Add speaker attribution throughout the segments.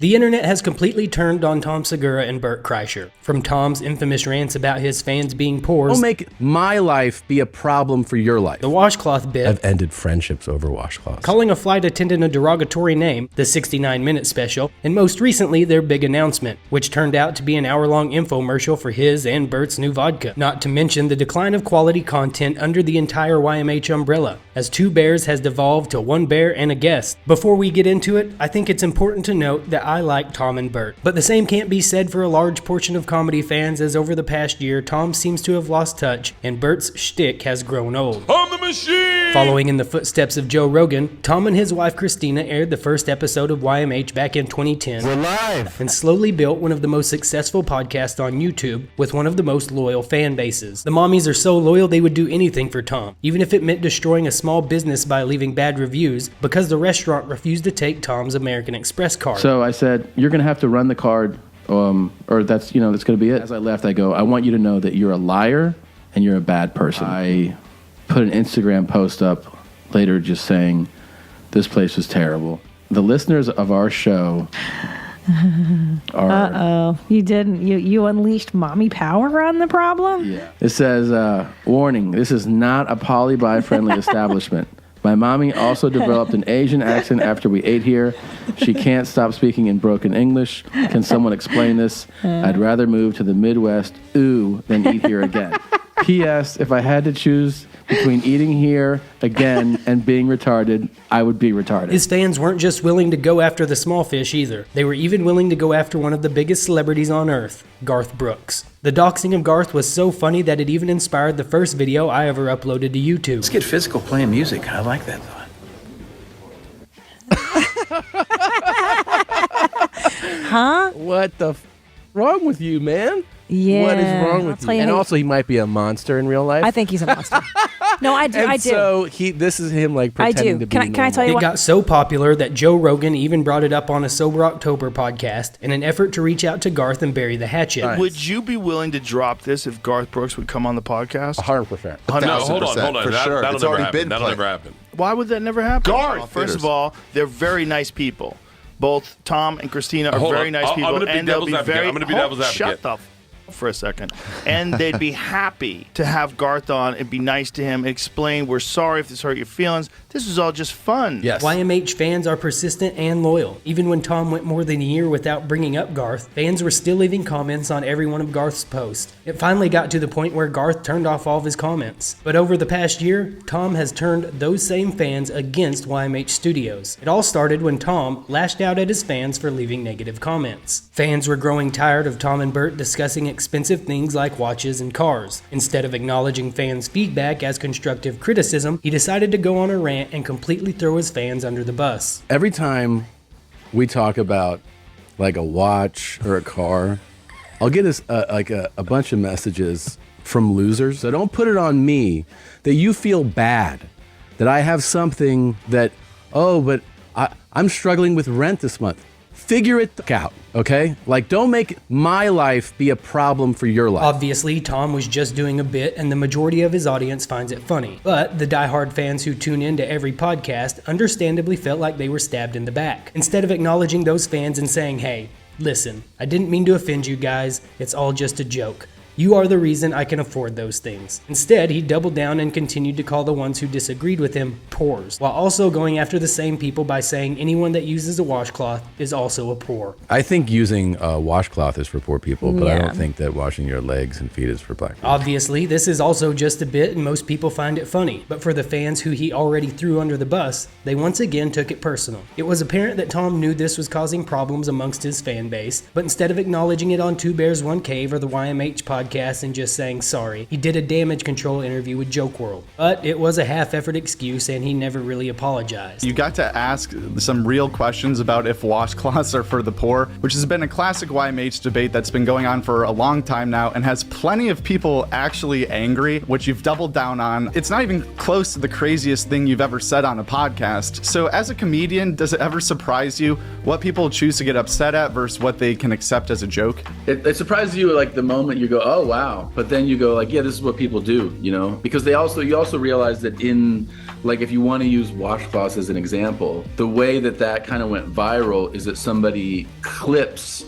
Speaker 1: The internet has completely turned on Tom Segura and Bert Kreischer. From Tom's infamous rants about his fans being poor,
Speaker 2: Don't make my life be a problem for your life.
Speaker 1: the washcloth bit,
Speaker 2: I've ended friendships over washcloths.
Speaker 1: calling a flight attendant a derogatory name, the 69-minute special, and most recently their big announcement, which turned out to be an hour-long infomercial for his and Bert's new vodka. Not to mention the decline of quality content under the entire YMH umbrella, as Two Bears has devolved to one bear and a guest. Before we get into it, I think it's important to note that I like Tom and Bert, but the same can't be said for a large portion of comedy fans, as over the past year, Tom seems to have lost touch and Bert's shtick has grown old.
Speaker 3: I'm the machine!
Speaker 1: Following in the footsteps of Joe Rogan, Tom and his wife Christina aired the first episode of YMH back in 2010.
Speaker 2: We're live!
Speaker 1: And slowly built one of the most successful podcasts on YouTube with one of the most loyal fan bases. The mommies are so loyal they would do anything for Tom, even if it meant destroying a small business by leaving bad reviews because the restaurant refused to take Tom's American Express card.
Speaker 4: So I said, you're going to have to run the card, or that's going to be it. As I left, I go, I want you to know that you're a liar and you're a bad person. I put an Instagram post up later just saying, this place was terrible. The listeners of our show are...
Speaker 5: Uh-oh. You didn't. You unleashed mommy power on the problem?
Speaker 4: Yeah. It says, warning, this is not a poly-bi-friendly establishment. My mommy also developed an Asian accent after we ate here. She can't stop speaking in broken English. Can someone explain this? I'd rather move to the Midwest, than eat here again. P.S. If I had to choose between eating here again and being retarded, I would be retarded.
Speaker 1: His fans weren't just willing to go after the small fish either. They were even willing to go after one of the biggest celebrities on earth, Garth Brooks. The doxing of Garth was so funny that it even inspired the first video I ever uploaded to YouTube.
Speaker 6: Let's get physical playing music. I like that thought.
Speaker 5: Huh?
Speaker 2: What the wrong with you, man?
Speaker 5: Yeah.
Speaker 2: What is wrong with you? And also, he might be a monster in real life.
Speaker 5: I think he's a monster. No, I do.
Speaker 2: And
Speaker 5: I do.
Speaker 2: so this is him like pretending to be
Speaker 5: Can I tell you
Speaker 1: It
Speaker 5: what?
Speaker 1: got so popular that Joe Rogan even brought it up on a Sober October podcast in an effort to reach out to Garth and bury the hatchet.
Speaker 2: Nice.
Speaker 3: Would you be willing to drop this if Garth Brooks would come on the podcast?
Speaker 2: 100%.
Speaker 7: No, hold on.
Speaker 8: For sure.
Speaker 7: That'll
Speaker 8: It's
Speaker 7: never
Speaker 8: already
Speaker 7: happen.
Speaker 8: been
Speaker 7: That'll
Speaker 8: played.
Speaker 7: never happen.
Speaker 3: Why would that never happen?
Speaker 7: Garth!
Speaker 3: First of all, they're very nice people. Both Tom and Christina are
Speaker 7: Hold
Speaker 3: very
Speaker 7: on.
Speaker 3: nice
Speaker 7: I'm
Speaker 3: people,
Speaker 7: gonna be
Speaker 3: and they'll
Speaker 7: devil's
Speaker 3: be
Speaker 7: advocate.
Speaker 3: very.
Speaker 7: I'm gonna be devil's advocate.
Speaker 3: Shut the for a second. And they'd be happy to have Garth on and be nice to him and explain, we're sorry if this hurt your feelings. This was all just fun.
Speaker 2: Yes.
Speaker 1: YMH fans are persistent and loyal. Even when Tom went more than a year without bringing up Garth, fans were still leaving comments on every one of Garth's posts. It finally got to the point where Garth turned off all of his comments. But over the past year, Tom has turned those same fans against YMH Studios. It all started when Tom lashed out at his fans for leaving negative comments. Fans were growing tired of Tom and Bert discussing expensive things like watches and cars. Instead of acknowledging fans' feedback as constructive criticism, he decided to go on a rant and completely throw his fans under the bus.
Speaker 2: Every time we talk about like a watch or a car, I'll get a bunch of messages from losers. So don't put it on me that you feel bad that I have something that, but I'm struggling with rent this month. Figure it out, okay? Like, don't make my life be a problem for your life.
Speaker 1: Obviously, Tom was just doing a bit, and the majority of his audience finds it funny. But the diehard fans who tune in to every podcast understandably felt like they were stabbed in the back. Instead of acknowledging those fans and saying, hey, listen, I didn't mean to offend you guys, it's all just a joke. You are the reason I can afford those things. Instead, he doubled down and continued to call the ones who disagreed with him poors, while also going after the same people by saying anyone that uses a washcloth is also a poor.
Speaker 2: I think using a washcloth is for poor people, but I
Speaker 5: Yeah.
Speaker 2: don't think that washing your legs and feet is for black people.
Speaker 1: Obviously, this is also just a bit and most people find it funny, but for the fans who he already threw under the bus, they once again took it personal. It was apparent that Tom knew this was causing problems amongst his fan base, but instead of acknowledging it on Two Bears One Cave or the YMH podcast and just saying sorry, he did a damage control interview with Joke World. But it was a half-effort excuse and he never really apologized.
Speaker 8: You got to ask some real questions about if washcloths are for the poor, which has been a classic YMH debate that's been going on for a long time now and has plenty of people actually angry, which you've doubled down on. It's not even close to the craziest thing you've ever said on a podcast. So as a comedian, does it ever surprise you what people choose to get upset at versus what they can accept as a joke?
Speaker 4: It surprises you like the moment you go, oh wow, but then you go like, yeah, this is what people do, you know, because you also realize that like if you want to use washcloths as an example, the way that kind of went viral is that somebody clips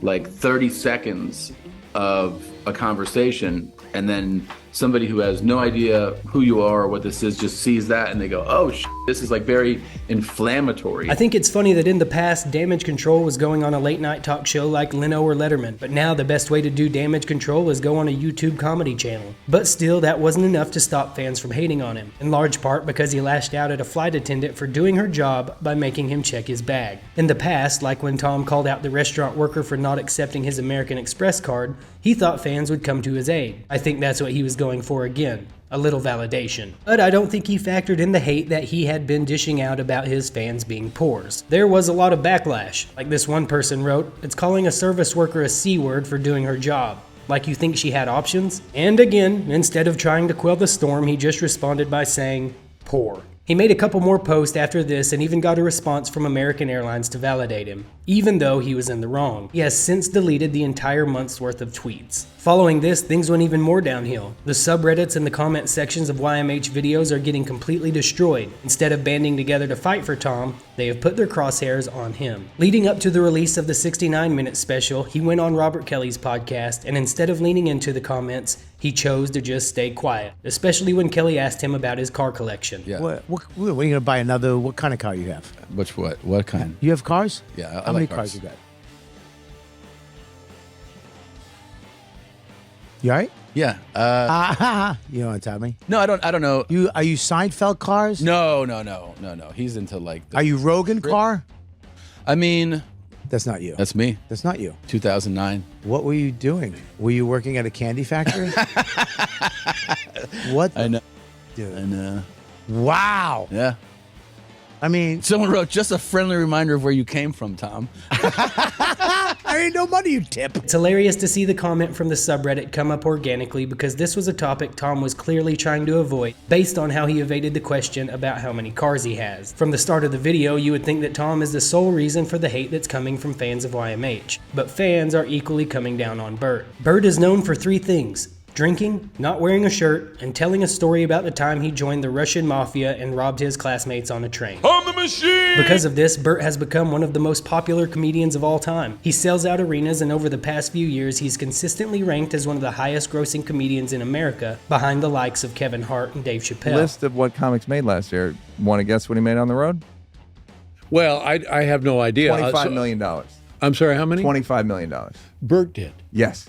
Speaker 4: like 30 seconds of a conversation, and then somebody who has no idea who you are or what this is just sees that and they go, oh this is like very inflammatory.
Speaker 1: I think it's funny that in the past, damage control was going on a late night talk show like Leno or Letterman, but now the best way to do damage control is go on a YouTube comedy channel. But still, that wasn't enough to stop fans from hating on him, in large part because he lashed out at a flight attendant for doing her job by making him check his bag. In the past, like when Tom called out the restaurant worker for not accepting his American Express card, he thought fans would come to his aid. I think that's what he was going for again. A little validation. But I don't think he factored in the hate that he had been dishing out about his fans being pores. There was a lot of backlash. Like this one person wrote, it's calling a service worker a C-word for doing her job. Like you think she had options? And again, instead of trying to quell the storm, he just responded by saying, poor. He made a couple more posts after this and even got a response from American Airlines to validate him, even though he was in the wrong. He has since deleted the entire month's worth of tweets. Following this, things went even more downhill. The subreddits and the comment sections of YMH videos are getting completely destroyed. Instead of banding together to fight for Tom, they have put their crosshairs on him. Leading up to the release of the 69-minute special, he went on Robert Kelly's podcast, and instead of leaning into the comments, he chose to just stay quiet, especially when Kelly asked him about his car collection.
Speaker 2: Yeah.
Speaker 7: What are you going to buy another? What kind of car you have?
Speaker 2: What kind?
Speaker 7: You have cars?
Speaker 2: Yeah, I
Speaker 7: How many
Speaker 2: like
Speaker 7: cars you got? You all right?
Speaker 2: Yeah.
Speaker 7: You don't want to tell me?
Speaker 2: No, I don't know.
Speaker 7: Are you Seinfeld cars?
Speaker 2: No. He's into like.
Speaker 7: Are you Rogan car?
Speaker 2: I mean,
Speaker 7: That's not you.
Speaker 2: that's me.
Speaker 7: That's not you.
Speaker 2: 2009.
Speaker 7: What were you doing? Were you working at a candy factory? What?
Speaker 2: I know.
Speaker 7: Dude.
Speaker 2: I know.
Speaker 7: Wow.
Speaker 2: Yeah.
Speaker 7: I mean,
Speaker 2: Someone wrote, just a friendly reminder of where you came from, Tom.
Speaker 7: there ain't no money you tip.
Speaker 1: It's hilarious to see the comment from the subreddit come up organically because this was a topic Tom was clearly trying to avoid based on how he evaded the question about how many cars he has. From the start of the video, you would think that Tom is the sole reason for the hate that's coming from fans of YMH, but fans are equally coming down on Bert. Bert is known for three things: drinking, not wearing a shirt, and telling a story about the time he joined the Russian mafia and robbed his classmates on a train.
Speaker 9: I'm the machine!
Speaker 1: Because of this, Bert has become one of the most popular comedians of all time. He sells out arenas, and over the past few years, he's consistently ranked as one of the highest grossing comedians in America, behind the likes of Kevin Hart and Dave Chappelle.
Speaker 9: List of what comics made last year. Want to guess what he made on the road?
Speaker 10: Well, I have no idea.
Speaker 9: $25 million.
Speaker 10: I'm sorry, how many?
Speaker 9: $25 million.
Speaker 10: Bert did.
Speaker 9: Yes.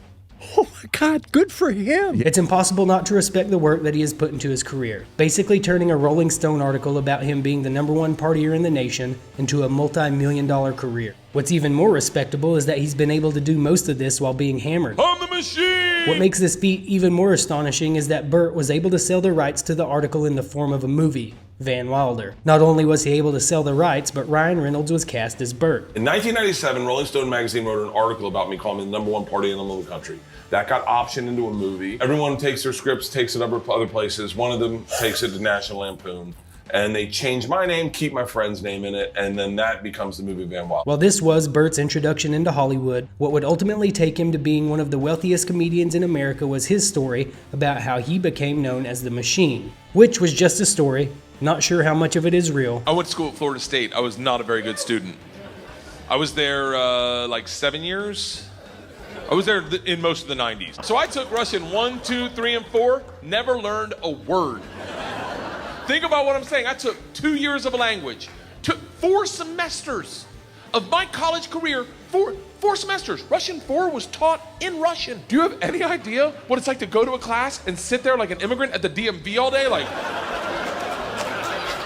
Speaker 10: Oh my God, good for him.
Speaker 1: It's impossible not to respect the work that he has put into his career, basically turning a Rolling Stone article about him being the #1 partier in the nation into a multi-million-dollar career. What's even more respectable is that he's been able to do most of this while being hammered.
Speaker 9: I'm the machine!
Speaker 1: What makes this feat even more astonishing is that Bert was able to sell the rights to the article in the form of a movie, Van Wilder. Not only was he able to sell the rights, but Ryan Reynolds was cast as Bert.
Speaker 11: In 1997, Rolling Stone magazine wrote an article about me calling me the #1 party in the country. That got optioned into a movie. Everyone takes their scripts, takes it other places. One of them takes it to National Lampoon. And they change my name, keep my friend's name in it, and then that becomes the movie Van Wilder.
Speaker 1: While this was Bert's introduction into Hollywood, what would ultimately take him to being one of the wealthiest comedians in America was his story about how he became known as the Machine, which was just a story. Not sure how much of it is real.
Speaker 11: I went to school at Florida State. I was not a very good student. I was there like 7 years. I was there in most of the 90s. So I took Russian 1, 2, 3, and 4, never learned a word. Think about what I'm saying. I took 2 years of a language, took 4 semesters of my college career, four semesters. Russian 4 was taught in Russian. Do you have any idea what it's like to go to a class and sit there like an immigrant at the DMV all day? Like,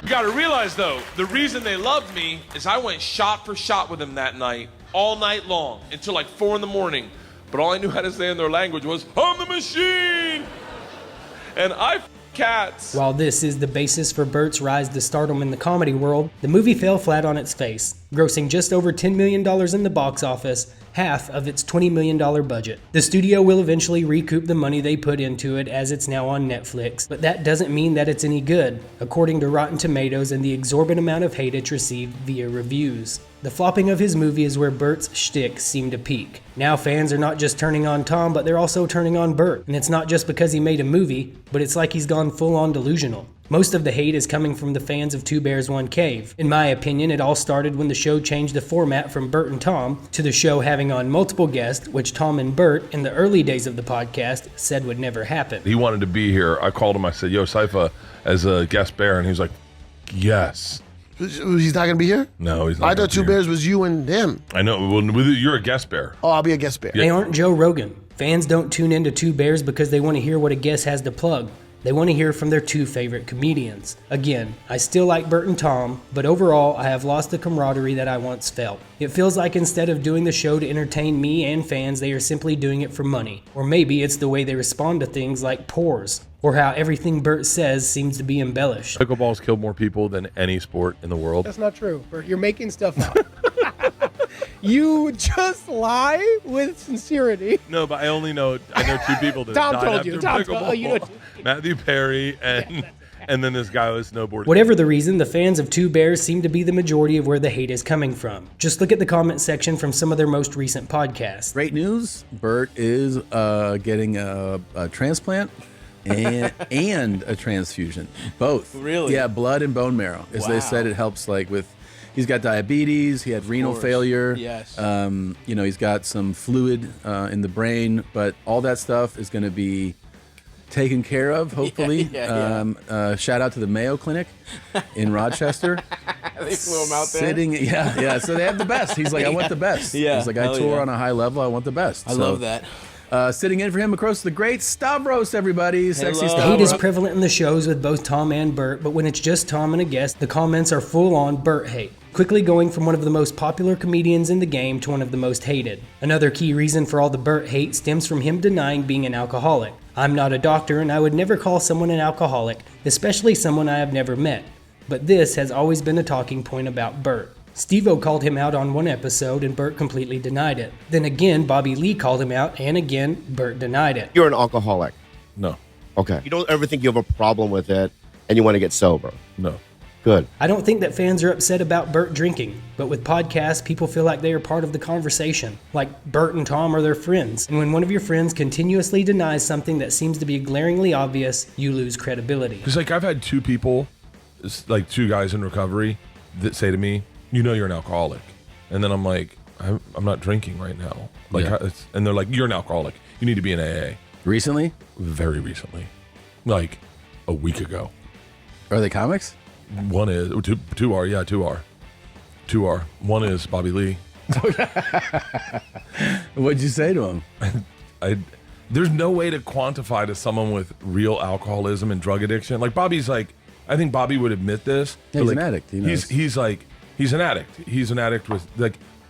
Speaker 11: you gotta realize though, the reason they loved me is I went shot for shot with them that night, all night long, until like 4 in the morning. But all I knew how to say in their language was, I'm the machine! And I cats.
Speaker 1: While this is the basis for Bert's rise to stardom in the comedy world, the movie fell flat on its face. grossing just over $10 million in the box office, half of its $20 million budget. The studio will eventually recoup the money they put into it as it's now on Netflix, but that doesn't mean that it's any good, according to Rotten Tomatoes and the exorbitant amount of hate it's received via reviews. The flopping of his movie is where Bert's shtick seemed to peak. Now fans are not just turning on Tom, but they're also turning on Bert. And it's not just because he made a movie, but it's like he's gone full-on delusional. Most of the hate is coming from the fans of Two Bears, One Cave. In my opinion, it all started when the show changed the format from Bert and Tom to the show having on multiple guests, which Tom and Bert, in the early days of the podcast, said would never happen.
Speaker 12: He wanted to be here. I called him. I said, yo, Sypha, as a guest bear. And he was like, yes.
Speaker 13: He's not going to be here?
Speaker 12: No, he's not.
Speaker 13: I thought Two Bears was you and him.
Speaker 12: I know. Well, you're a guest bear.
Speaker 13: Oh, I'll be a guest bear.
Speaker 1: They aren't Joe Rogan. Fans don't tune into Two Bears because they want to hear what a guest has to plug. They want to hear from their two favorite comedians. Again, I still like Bert and Tom, but overall, I have lost the camaraderie that I once felt. It feels like instead of doing the show to entertain me and fans, they are simply doing it for money. Or maybe it's the way they respond to things like pores, or how everything Bert says seems to be embellished.
Speaker 12: Pickleball's killed more people than any sport in the world.
Speaker 14: That's not true, Bert. You're making stuff up. You just lie with sincerity.
Speaker 12: No, but I know two people that
Speaker 14: Tom
Speaker 12: died
Speaker 14: told
Speaker 12: after
Speaker 14: you. Tom
Speaker 12: pickleball.
Speaker 14: told you.
Speaker 12: Matthew Perry and then this guy who was snowboarding.
Speaker 1: Whatever the reason, the fans of Two Bears seem to be the majority of where the hate is coming from. Just look at the comment section from some of their most recent podcasts.
Speaker 2: Great news, Bert is getting a transplant and a transfusion. Both.
Speaker 7: Really?
Speaker 2: Yeah, blood and bone marrow. As they said, it helps with... He's got diabetes. He had renal failure.
Speaker 7: Yes.
Speaker 2: He's got some fluid in the brain, but all that stuff is going to be taken care of, hopefully. Shout out to the Mayo Clinic in Rochester.
Speaker 7: They flew him out there.
Speaker 2: So they have the best. He's like, I want the best. He's like, I tour on a high level. I want the best.
Speaker 7: I love that.
Speaker 2: Sitting in for him across the great Stavros, everybody. Sexy
Speaker 1: The
Speaker 2: Stavros.
Speaker 1: hate is prevalent in the shows with both Tom and Bert, but when it's just Tom and a guest, the comments are full-on Bert hate, quickly going from one of the most popular comedians in the game to one of the most hated. Another key reason for all the Bert hate stems from him denying being an alcoholic. I'm not a doctor, and I would never call someone an alcoholic, especially someone I have never met. But this has always been a talking point about Bert. Steve-O called him out on one episode, and Bert completely denied it. Then again, Bobby Lee called him out, and again, Bert denied it.
Speaker 13: You're an alcoholic.
Speaker 12: No.
Speaker 13: Okay. You don't ever think you have a problem with it and you want to get sober?
Speaker 12: No.
Speaker 13: Good.
Speaker 1: I don't think that fans are upset about Bert drinking, but with podcasts, people feel like they are part of the conversation, like Bert and Tom are their friends. And when one of your friends continuously denies something that seems to be glaringly obvious, you lose credibility.
Speaker 12: Because I've had two people, two guys in recovery, that say to me, you know you're an alcoholic. And then I'm like, I'm not drinking right now. And they're like, you're an alcoholic. You need to be in AA.
Speaker 2: Recently?
Speaker 12: Very recently. Like a week ago.
Speaker 2: Are they comics?
Speaker 12: One is, two are, yeah, two are. Two are. One is Bobby Lee.
Speaker 2: What'd you say to him?
Speaker 12: There's no way to quantify to someone with real alcoholism and drug addiction. Like Bobby's I think Bobby would admit this.
Speaker 2: Yeah, he's an addict. He knows.
Speaker 12: He's an addict. He's an addict with,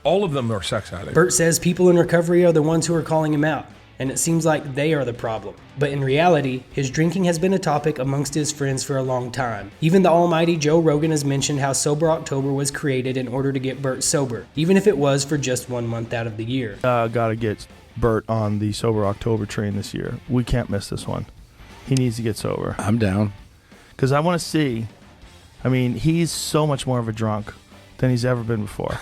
Speaker 12: all of them are sex addicts.
Speaker 1: Bert says people in recovery are the ones who are calling him out, and it seems like they are the problem. But in reality, his drinking has been a topic amongst his friends for a long time. Even the almighty Joe Rogan has mentioned how Sober October was created in order to get Bert sober, even if it was for just 1 month out of the year.
Speaker 3: Gotta get Bert on the Sober October train this year. We can't miss this one. He needs to get sober.
Speaker 2: I'm down.
Speaker 3: Because I want to see, he's so much more of a drunk than he's ever been before.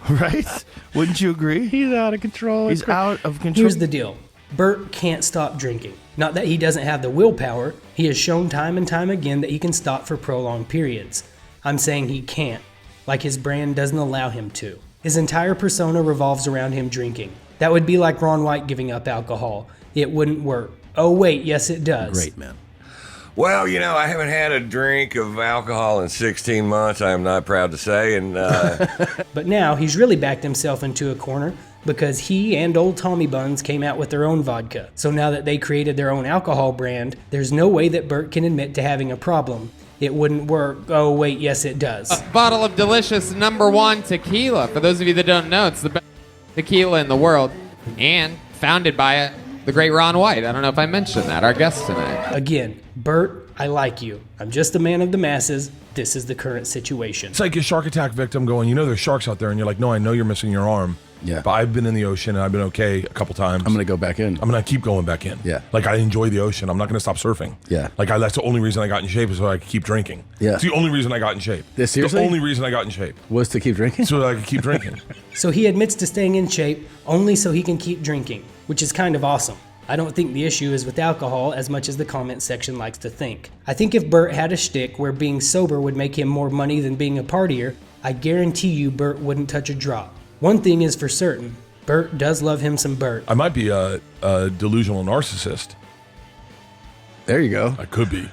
Speaker 3: Right? Wouldn't you agree?
Speaker 14: He's out of control.
Speaker 3: He's out of control.
Speaker 1: Here's the deal. Bert can't stop drinking. Not that he doesn't have the willpower. He has shown time and time again that he can stop for prolonged periods. I'm saying he can't. Like his brand doesn't allow him to. His entire persona revolves around him drinking. That would be like Ron White giving up alcohol. It wouldn't work. Oh wait, yes it does.
Speaker 2: Great man.
Speaker 15: Well, I haven't had a drink of alcohol in 16 months, I am not proud to say. And
Speaker 1: But now he's really backed himself into a corner because he and old Tommy Buns came out with their own vodka. So now that they created their own alcohol brand, there's no way that Bert can admit to having a problem. It wouldn't work. Oh, wait, yes, it does.
Speaker 16: A bottle of delicious #1 tequila. For those of you that don't know, it's the best tequila in the world and founded by the great Ron White. I don't know if I mentioned that, our guest tonight.
Speaker 1: Again, Bert I like you. I'm just a man of the masses. This is the current situation.
Speaker 12: It's like a shark attack victim going, you know there's sharks out there, and you're like, no, I know you're missing your arm.
Speaker 2: Yeah.
Speaker 12: But I've been in the ocean, and I've been okay a couple times.
Speaker 2: I'm going to go back in.
Speaker 12: I'm going to keep going back in.
Speaker 2: Yeah.
Speaker 12: Like, I enjoy the ocean. I'm not going to stop surfing.
Speaker 2: Yeah.
Speaker 12: Like, that's the only reason I got in shape is so I could keep drinking.
Speaker 2: Yeah.
Speaker 12: It's the only reason I got in shape.
Speaker 2: Seriously?
Speaker 12: The only reason I got in shape.
Speaker 2: Was to keep drinking?
Speaker 12: So that I could keep drinking.
Speaker 1: So he admits to staying in shape only so he can keep drinking, which is kind of awesome. I don't think the issue is with alcohol as much as the comment section likes to think. I think if Bert had a shtick where being sober would make him more money than being a partier, I guarantee you Bert wouldn't touch a drop. One thing is for certain, Bert does love him some Bert.
Speaker 12: I might be a delusional narcissist.
Speaker 2: There you go.
Speaker 12: I could be.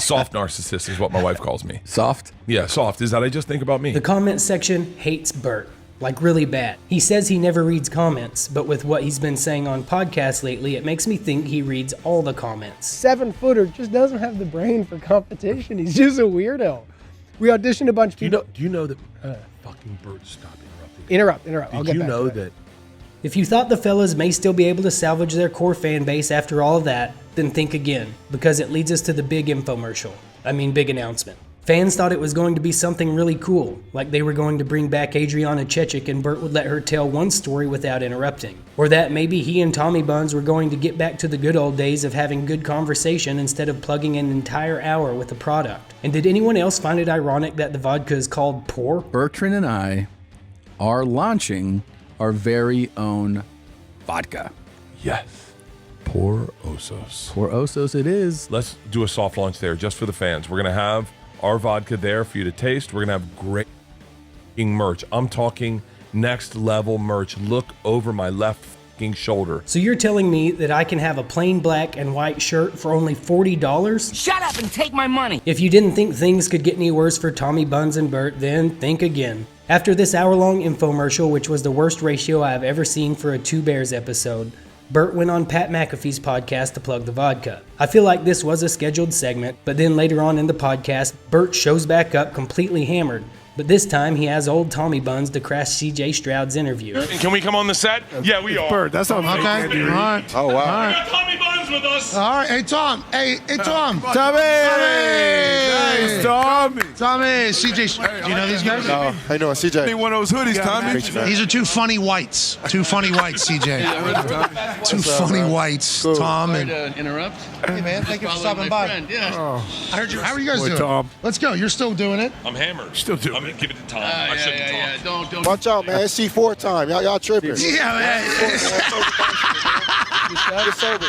Speaker 12: Soft narcissist is what my wife calls me.
Speaker 2: Soft?
Speaker 12: Yeah, soft. Is that I just think about me.
Speaker 1: The comment section hates Bert. Like really bad. He says he never reads comments, but with what he's been saying on podcasts lately, it makes me think he reads all the comments.
Speaker 14: 7-footer just doesn't have the brain for competition. He's just a weirdo. We auditioned a bunch of people.
Speaker 12: Do you know that fucking Bert stop interrupting?
Speaker 14: Interrupt. I'll
Speaker 12: Did
Speaker 14: get
Speaker 12: you
Speaker 14: back
Speaker 12: know
Speaker 14: to
Speaker 12: that?
Speaker 1: If you thought the fellas may still be able to salvage their core fan base after all of that, then think again, because it leads us to the big infomercial. Big announcement. Fans thought it was going to be something really cool, like they were going to bring back Adriana Chechik and Bert would let her tell one story without interrupting. Or that maybe he and Tommy Buns were going to get back to the good old days of having good conversation instead of plugging an entire hour with a product. And did anyone else find it ironic that the vodka is called Pour?
Speaker 2: Bertrand and I are launching our very own vodka.
Speaker 12: Yes. Pour Osos.
Speaker 2: Pour Osos it is.
Speaker 12: Let's do a soft launch there just for the fans. We're going to have our vodka there for you to taste. We're going to have great merch. I'm talking next level merch. Look over my left shoulder.
Speaker 1: So you're telling me that I can have a plain black and white shirt for only $40?
Speaker 17: Shut up and take my money!
Speaker 1: If you didn't think things could get any worse for Tommy Buns and Bert, then think again. After this hour-long infomercial, which was the worst ratio I have ever seen for a Two Bears episode, Bert went on Pat McAfee's podcast to plug the vodka. I feel like this was a scheduled segment, but then later on in the podcast, Bert shows back up completely hammered. But this time, he has old Tommy Buns to crash CJ Stroud's interview.
Speaker 11: And can we come on the set? Yeah, we are.
Speaker 18: Bert, that's not
Speaker 19: Okay. All right.
Speaker 13: Oh, wow.
Speaker 19: All right.
Speaker 11: We got Tommy Buns with us.
Speaker 19: All right. Hey, Tom. Hey, Tom.
Speaker 18: Tommy! Hey, Tommy!
Speaker 19: Tommy. CJ. Do you know these guys?
Speaker 13: No, how you doing, CJ?
Speaker 18: Need one of those hoodies, Tommy.
Speaker 13: Thanks, man.
Speaker 19: These are two funny whites. Two funny whites, CJ. Two funny whites,
Speaker 13: Cool.
Speaker 19: Tom. And
Speaker 6: Interrupt?
Speaker 19: hey, man. Thank you for stopping by.
Speaker 6: Yeah.
Speaker 19: I heard you. How are you guys
Speaker 18: Boy,
Speaker 19: doing?
Speaker 18: Tom.
Speaker 19: Let's go. You're still doing it.
Speaker 11: I'm hammered.
Speaker 18: Still doing
Speaker 11: I'm going to give it to Tom. I shouldn't talk.
Speaker 6: Don't.
Speaker 13: Watch out, man. It's C4 time. Y'all tripping.
Speaker 19: Yeah, man.
Speaker 13: Get sober.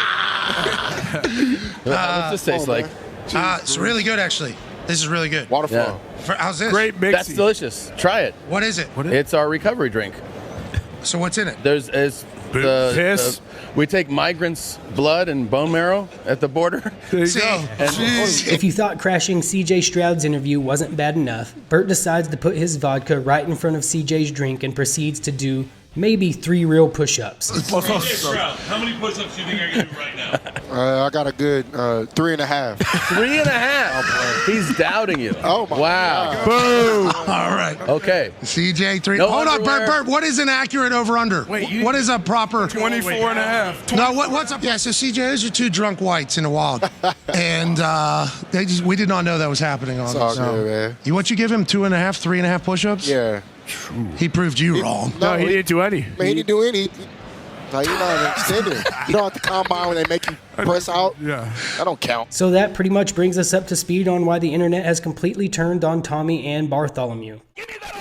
Speaker 2: What's this taste like?
Speaker 19: It's really good, actually. This is really good.
Speaker 13: Waterfall.
Speaker 19: How's this?
Speaker 18: Great mix.
Speaker 2: That's delicious. Try it.
Speaker 19: What is it?
Speaker 2: It's our recovery drink.
Speaker 19: So what's in it?
Speaker 2: There's
Speaker 18: Piss.
Speaker 2: we take migrants' blood and bone marrow at the border.
Speaker 18: There you
Speaker 19: See?
Speaker 18: go.
Speaker 1: If you thought crashing CJ Stroud's interview wasn't bad enough, Bert decides to put his vodka right in front of CJ's drink and proceeds to do maybe 3 real push-ups.
Speaker 11: CJ Stroud, how many push-ups do you think I can do right now?
Speaker 13: I got a good 3.5.
Speaker 2: 3.5. He's doubting you.
Speaker 13: Oh, my
Speaker 2: wow.
Speaker 19: Boom. All right.
Speaker 2: Okay.
Speaker 19: CJ 3.
Speaker 2: No
Speaker 19: Hold on,
Speaker 2: underwear.
Speaker 19: Bert. What is an accurate over/under? What is a proper
Speaker 18: 24 and a half.
Speaker 19: No, what's up? Yeah, so CJ, those are two drunk whites in the wild, and we did not know that was happening on.
Speaker 13: It's all good, man.
Speaker 19: What you give him 2.5, 3.5 push-ups?
Speaker 13: Yeah.
Speaker 19: He proved you wrong.
Speaker 18: No, he didn't do any.
Speaker 13: Man, he didn't do any. Like, you're not extended. You don't have to combine when they make you press out.
Speaker 18: Yeah.
Speaker 13: That don't count.
Speaker 1: So that pretty much brings us up to speed on why the internet has completely turned on Tommy and Bartholomew.
Speaker 11: Give me that